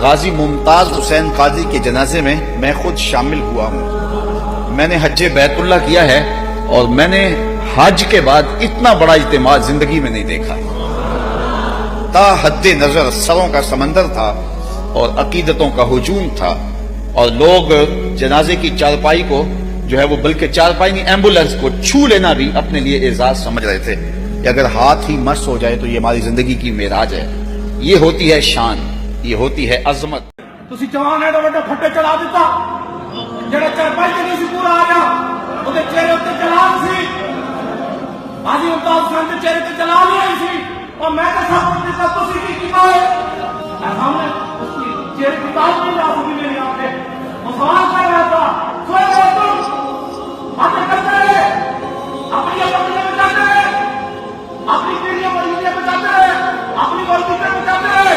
غازی ممتاز حسین قاضی کے جنازے میں میں خود شامل ہوا ہوں۔ میں نے حج بیت اللہ کیا ہے اور میں نے حج کے بعد اتنا بڑا اجتماع زندگی میں نہیں دیکھا۔ تا حد نظر سروں کا سمندر تھا اور عقیدتوں کا ہجوم تھا، اور لوگ جنازے کی چارپائی کو جو ہے وہ بلکہ چارپائی نہیں ایمبولینس کو چھو لینا بھی اپنے لیے اعزاز سمجھ رہے تھے کہ اگر ہاتھ ہی مس ہو جائے تو یہ ہماری زندگی کی معراج ہے۔ یہ ہوتی ہے شان، یہ ہوتی ہے عظمت۔ تسی جوان ہے تو بڑے پھٹے چلا دیتا، جڑا چارپائی تے نہیں سی پورا آ گیا اودے چہرے تے جلال سی، غازی ممتاز حسین دے چہرے تے جلال نہیں آئی سی، اور میں تے سب کچھ دیتا تسی کی کیتا ہے؟ سامنے اس کی چہرے کی تاج نہیں لا سکی میری آنکھیں، وہ سوال کر رہا تھا، سوئے رہے تم باتیں کرتے رہے، اپنی اپنی بچاتے رہے، اپنی پیڑیاں مریضیاں بچاتے رہے، اپنی ورزشیں بچاتے رہے۔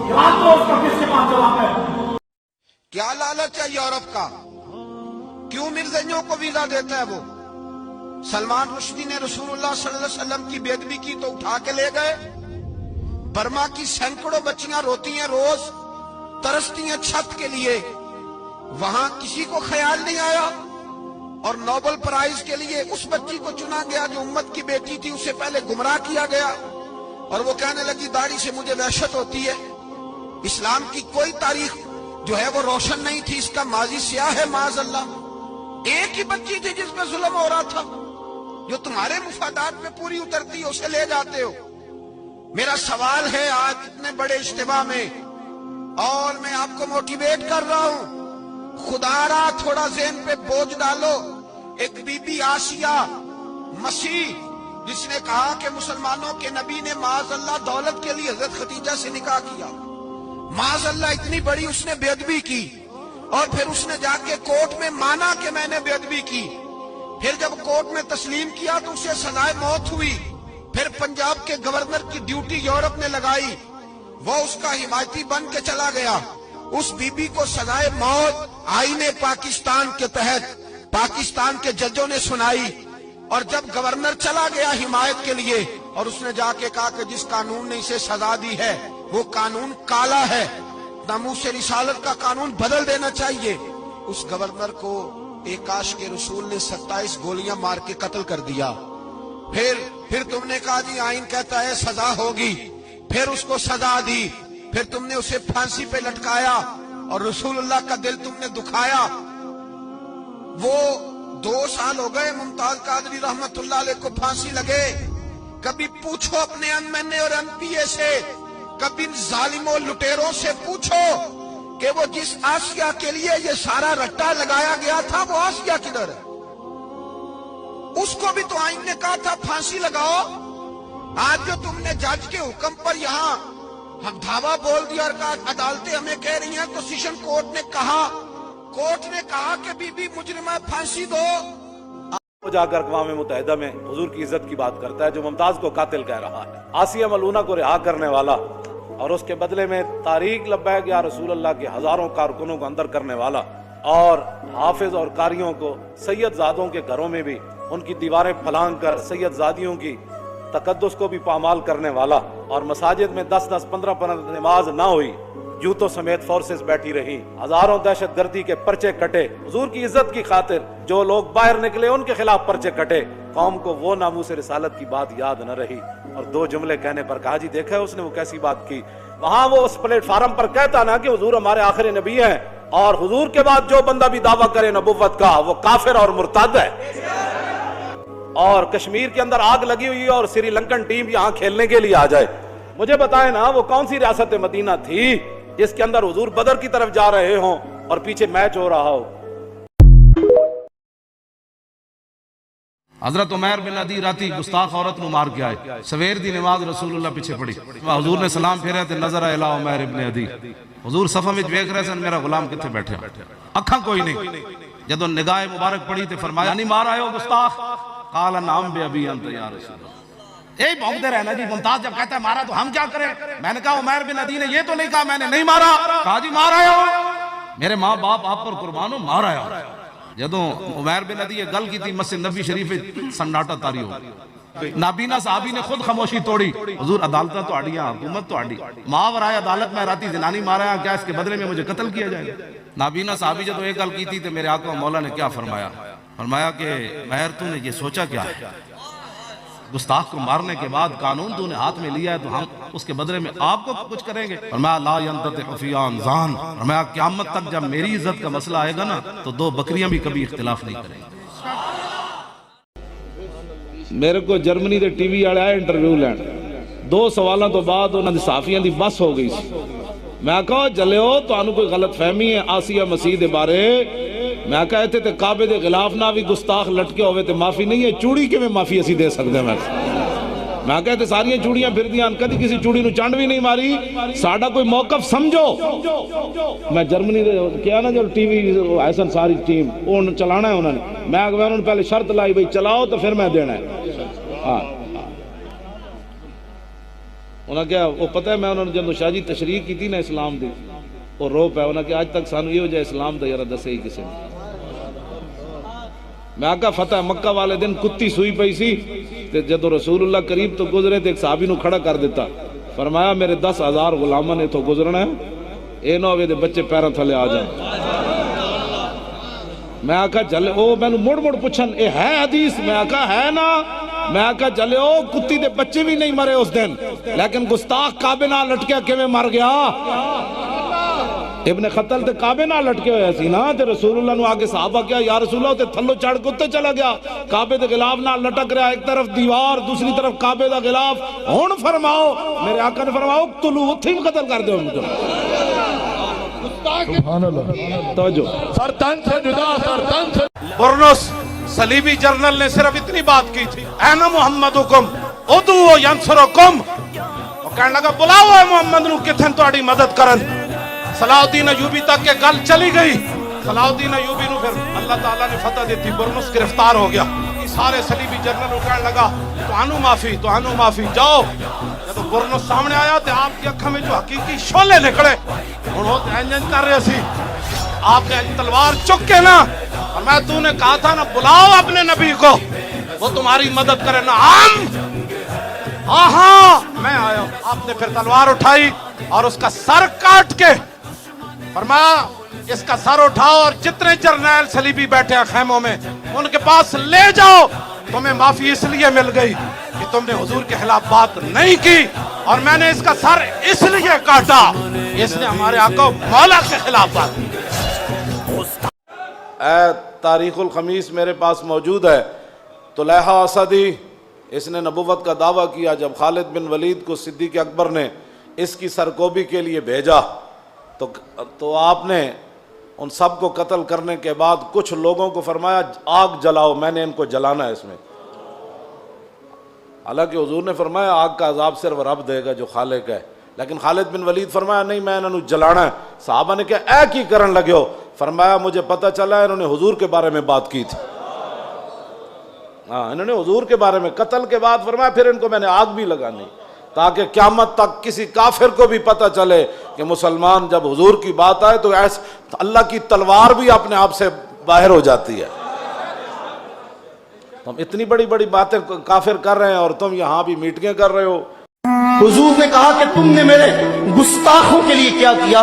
یاد تو اس کا کس کے پاس جواب ہے؟ کیا لالچ ہے یورپ کا؟ کیوں مرزائیوں کو ویزا دیتا ہے وہ؟ سلمان رشدی نے رسول اللہ صلی اللہ علیہ وسلم کی بے ادبی کی تو اٹھا کے لے گئے۔ برما کی سینکڑوں بچیاں روتی ہیں روز، ترستی ہیں چھت کے لیے، وہاں کسی کو خیال نہیں آیا، اور نوبل پرائز کے لیے اس بچی کو چنا گیا جو امت کی بیٹی تھی، اسے پہلے گمراہ کیا گیا، اور وہ کہنے لگی داڑھی سے مجھے وحشت ہوتی ہے۔ اسلام کی کوئی تاریخ جو ہے وہ روشن نہیں تھی، اس کا ماضی سیاہ ہے معاذ اللہ۔ ایک ہی بچی تھی جس پہ ظلم ہو رہا تھا، جو تمہارے مفادات پہ پوری اترتی ہے اسے لے جاتے ہو۔ میرا سوال ہے آج اتنے بڑے اجتماع میں، اور میں آپ کو موٹیویٹ کر رہا ہوں، خدا را تھوڑا ذہن پہ بوجھ ڈالو۔ ایک بی بی آسیہ مسیح جس نے کہا کہ مسلمانوں کے نبی نے معاذ اللہ دولت کے لیے حضرت خدیجہ سے نکاح کیا، معاذ اللہ اتنی بڑی اس نے بے ادبی کی، اور پھر اس نے جا کے کورٹ میں مانا کہ میں نے بے ادبی کی، پھر جب کورٹ میں تسلیم کیا تو اسے سزائے موت ہوئی، پھر پنجاب کے گورنر کی ڈیوٹی یورپ نے لگائی، وہ اس کا حمایتی بن کے چلا گیا، اس بی بی کو سزائے موت آئین پاکستان کے تحت پاکستان کے ججوں نے سنائی، اور جب گورنر چلا گیا حمایت کے لیے اور اس نے جا کے کہا کہ جس قانون نے اسے سزا دی ہے وہ قانون کالا ہے، ناموس رسالت کا قانون بدل دینا چاہیے، اس گورنر کو ایک عاشق کے رسول نے 27 گولیاں مار کے قتل کر دیا۔ پھر تم نے کہا جی آئین کہتا ہے سزا ہوگی، پھر اس کو سزا دی، پھر تم نے اسے پھانسی پہ لٹکایا اور رسول اللہ کا دل تم نے دکھایا۔ وہ 2 سال ہو گئے ممتاز قادری رحمت اللہ علیہ کو پھانسی لگے۔ کبھی پوچھو اپنے ان این اے اور این پی اے سے، کبھی ظالموں لٹیروں سے پوچھو کہ وہ جس آسیہ کے لیے یہ سارا رٹا لگایا گیا تھا وہ آسیہ کدھر ہے؟ اس کو بھی تو آئین نے کہا تھا پھانسی لگاؤ۔ آج جو تم نے جج کے حکم پر یہاں ہم دھاوا بول دیا اور کہا عدالتیں ہمیں کہہ رہی ہیں، تو سیشن کورٹ نے کہا کہ بی بی مجرمہ پھانسی دو۔ وہ جا کر اقوام متحدہ میں حضور کی عزت کی بات کرتا ہے جو ممتاز کو قاتل کہہ رہا ہے، آسیہ ملونہ کو رہا کرنے والا، اور اس کے بدلے میں طریق لبیک یا رسول اللہ کے ہزاروں کارکنوں کو اندر کرنے والا، اور حافظ اور قاریوں کو سید زادوں کے گھروں میں بھی ان کی دیواریں پھلانگ کر سید زادیوں کی تقدس کو بھی پامال کرنے والا، اور مساجد میں 10-10 15-15 نماز نہ ہوئی، جوتوں سمیت فورسز بیٹھی رہی، ہزاروں دہشت گردی کے پرچے کٹے، حضور کی عزت کی خاطر جو لوگ باہر نکلے ان کے خلاف پرچے کٹے، قوم کو وہ ناموس رسالت کی بات یاد نہ رہی، اور 2 جملے کہنے پر کہا جی دیکھا ہے اس نے وہ کیسی بات کی۔ وہاں وہ اس پلیٹ فارم پر کہتا نا کہ حضور ہمارے آخری نبی ہیں، اور حضور کے بعد جو بندہ بھی دعویٰ کرے نبوت کا وہ کافر اور مرتد ہے۔ اور کشمیر کے اندر آگ لگی ہوئی ہے اور سری لنکن ٹیم یہاں کھیلنے کے لیے آ جائے، مجھے بتائیں نا وہ کون سی ریاست مدینہ تھی جس کے اندر حضور بدر کی طرف جا رہے ہوں اور پیچھے میچ ہو رہا ہو۔ حضرت عمیر بن عدی راتی گستاخ عورت نو مار کے آئے، سویر دی نماز رسول اللہ پیچھے پڑی، حضور نے سلام پھیرے تے نظر آئے لا عمیر بن عدی، حضور صفحہ میں دیکھ رہے سن میرا غلام کتنے بیٹھے، اکھاں کوئی نہیں، جدو نگاہ مبارک پڑی تے فرمایا نہیں مار آئے ہو گستاخ؟ قال نعم بے ابی انت یا رسول اللہ۔ یہی بھونکتے رہنا جی، ممتاز جب کہتا ہے مارا تو ہم کیا کریں؟ میں نے کہا عمیر بن عدی نے یہ تو نہیں کہا میں نے نہیں مارا، کہا جی مار آیا ہو، میرے ماں باپ آپ پر قربان ہو، مار آیا ہو۔ جدوں عمیر بن عدی یہ گل کی تھی مسجد نبی شریف سناٹا تاری ہو، نابینا صحابی نے خود خاموشی توڑی. حضور عدالتیں تو آڑیاں, حکومت تو آڑی, ماورائے عدالت میں راتی زنانی مارا, کیا اس کے بدلے میں مجھے قتل کیا جائے گا؟ نابینا صحابی جب ایک گل کی تھی تو میرے آقا مولا نے کیا فرمایا؟ فرمایا کہ مہر تو نے یہ سوچا کیا ہے, گستاخ کو مارنے کے بعد قانون تو نے ہاتھ میں لیا ہے تو ہم اس کے بدلے میں آپ کو کچھ کریں گے؟ فرمایا لا ینتطع فی انزان, فرمایا قیامت تک جب میری عزت کا مسئلہ آئے گا نا تو دو بکریاں بھی کبھی اختلاف نہیں کریں گے. میرے کو جرمنی دے ٹی وی والے آئے انٹرویو لین, 2 سوالوں تو بعد انہوں نے صحافیاں دی بس ہو گئی سی. میں کہا جلے ہو تو انہوں کوئی غلط فہمی ہے آسیہ مسیح دے بارے. میں کہا ایتھے تے کعبے دے غلاف نہ بھی گستاخ لٹکے ہوئے تے معافی نہیں ہے, چوڑی کے میں معافی اسی دے سکتے ہیں. میں کہا تے ساریاں چوڑیاں پھر دیاں, کدی کسی چوڑی نو چانڈ بھی نہیں ماری, ساڑا کوئی موقف سمجھو. میں جرمنی دے کیا نا جو ٹی وی ایسن ساری ٹیم وہ چلانا ہے انہوں نے, میں انہوں نے پہلے شرط لائی بھئی چلاؤ تو پھر میں دینا ہے. ہاں انہوں نے کیا وہ پتہ ہے, میں انہوں نے جب شاہ جی تشریح کی تھی نا اسلام دی, وہ رو پہ انہوں نے کہا آج تک سانو یہ ہو جائے اسلام دا یارہ دسے ہی کسی نے. میں آقا فتح مکہ والے دن کتی سوئی پئی سی, جدو رسول اللہ قریب تو گزرے تو ایک صحابی نو کھڑا کر دیتا, فرمایا میرے 10,000 غلامہ نے تو گزرنا ہے, اے نو ہوئے دے بچے پیروں تھلے آ جائیں. میں آقا چلے او میں مڑ مڑ پوچھن اے ہے حدیث, میں آقا ہے نا. میں آقا چلے او کتی دے بچے بھی نہیں مرے اس دن, لیکن گستاخ کعبے نہ لٹکیا کیویں مر گیا؟ ابن خطل تے کعبے نہ لٹکے ہوئے سی نا, تے رسول اللہ نو آگے صحابہ کیا یا رسول اللہ تے تھلو چڑھ کے تے چلا گیا, کعبے دے غلاف نہ لٹک رہا, ایک طرف دیوار دوسری طرف کعبے دا غلاف. ہن فرماؤ میرے آقا نے فرماؤ اقتلوا, اتھے ہی قتل کر دو مجھے. سبحان اللہ, توجہ. سرطن سے جدا, سرطن سے برنس صلیبی جرنل نے صرف اتنی بات کی تھی, اینا محمدکم ادعو ینصرکم, وہ کہنے لگا بلاؤ ہے محمد نو کتھن تہاڈی مدد کرن. صلاح الدین ایوبی تک کے گل چلی گئی. صلاح الدین ایوبی نو پھر اللہ تعالیٰ نے فتح دیتی, برنس گرفتار ہو گیا. سارے صلیبی جرنل کہنے لگا تو معافی جاؤ. جب برنس سامنے آیا تو آپ کی اکھا میں جو حقیقی شولے نکلے, انہوں نے انجن کر رہے سی, آپ نے تلوار چک کے نا, اور میں تو نے کہا تھا نا بلاؤ اپنے نبی کو وہ تمہاری مدد کرے نا. ہاں میں آیا. آپ نے پھر تلوار اٹھائی اور اس کا سر کاٹ کے فرمایا اس کا سر اٹھاؤ اور جتنے جرنیل صلیبی بیٹھے ہیں خیموں میں ان کے پاس لے جاؤ. تمہیں معافی اس لیے مل گئی کہ تم نے حضور کے خلاف بات نہیں کی, اور میں نے اس کا سر اس لیے کاٹا اس نے ہمارے آقا مولا کے خلاف بات کی. اے تاریخ الخمیس میرے پاس موجود ہے. طلحہ اسدی اس نے نبوت کا دعویٰ کیا جب خالد بن ولید کو صدیق اکبر نے اس کی سرکوبی کے لیے بھیجا تو آپ نے ان سب کو قتل کرنے کے بعد کچھ لوگوں کو فرمایا آگ جلاؤ, میں نے ان کو جلانا ہے اس میں. حالانکہ حضور نے فرمایا آگ کا عذاب صرف رب دے گا جو خالق ہے, لیکن خالد بن ولید فرمایا نہیں میں انہوں جلانا ہے. صحابہ نے کہا اے کی کرن لگے ہو؟ فرمایا مجھے پتہ چلا انہوں نے حضور کے بارے میں بات کی تھی. ہاں انہوں نے حضور کے بارے میں, قتل کے بعد فرمایا پھر ان کو میں نے آگ بھی لگانی تاکہ قیامت تک کسی کافر کو بھی پتہ چلے کہ مسلمان جب حضور کی بات آئے تو ایسے اللہ کی تلوار بھی اپنے آپ سے باہر ہو جاتی ہے. تم اتنی بڑی بڑی باتیں کافر کر رہے ہیں اور تم یہاں بھی میٹنگیں کر رہے ہو. حضور نے کہا کہ تم نے میرے گستاخوں کے لیے کیا کیا,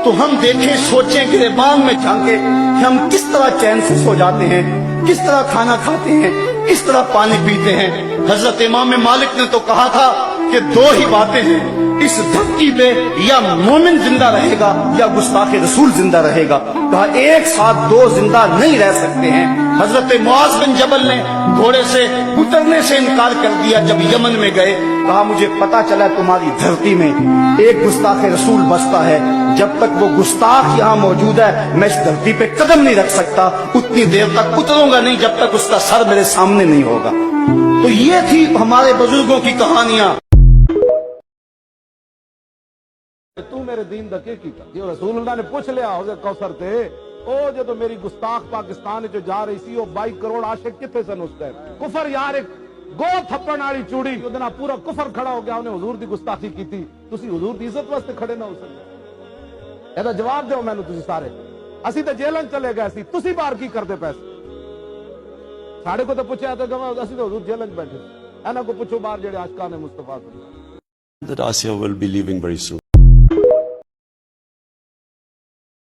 تو ہم دیکھیں سوچیں گریبان میں جھانکیں کہ ہم کس طرح چین سے سو جاتے ہیں, کس طرح کھانا کھاتے ہیں, کس طرح پانی پیتے ہیں. حضرت امام مالک نے تو کہا تھا کہ 2 ہی باتیں ہیں اس دھرتی پہ, یا مومن زندہ رہے گا یا گستاخ رسول زندہ رہے گا. کہا ایک ساتھ 2 زندہ نہیں رہ سکتے ہیں. حضرت معاذ بن جبل نے گھوڑے سے اترنے سے انکار کر دیا جب یمن میں گئے. کہا مجھے پتا چلا تمہاری دھرتی میں ایک گستاخ رسول بستا ہے, جب تک وہ گستاخ یہاں موجود ہے میں اس دھرتی پہ قدم نہیں رکھ سکتا, اتنی دیر تک اتروں گا نہیں جب تک اس کا سر میرے سامنے نہیں ہوگا. تو یہ تھی ہمارے بزرگوں کی کہانیاں. تو میرے دین دا کی کیتا جی رسول اللہ نے پوچھ لیا حوض کوثر تے او جدو میری گستاخ پاکستان جو جا رہی سی او 22 کروڑ عاشق کتنے سن اس ٹائم. کفر یار ایک گو تھپن والی چوڑی اودے نال پورا کفر کھڑا ہو گیا, انہیں حضور دی گستاخی کیتی. تسی حضور دی عزت واسطے کھڑے نہ ہو سکے. اے دا جواب دیو مینوں تسی سارے. اسی تے جیلن چلے گئے سی, تسی باہر کی کردے پیسے؟ ساڑے کو تو پوچھا تو اسی تو حضور جیلن بیٹھے. ਇਹਨਾਂ ਕੋ ਪੁੱਛੋ ਬਾਹਰ ਜਿਹੜੇ ਆਸ਼ਕਾਂ ਨੇ Mustafa that Asya will be leaving very soon.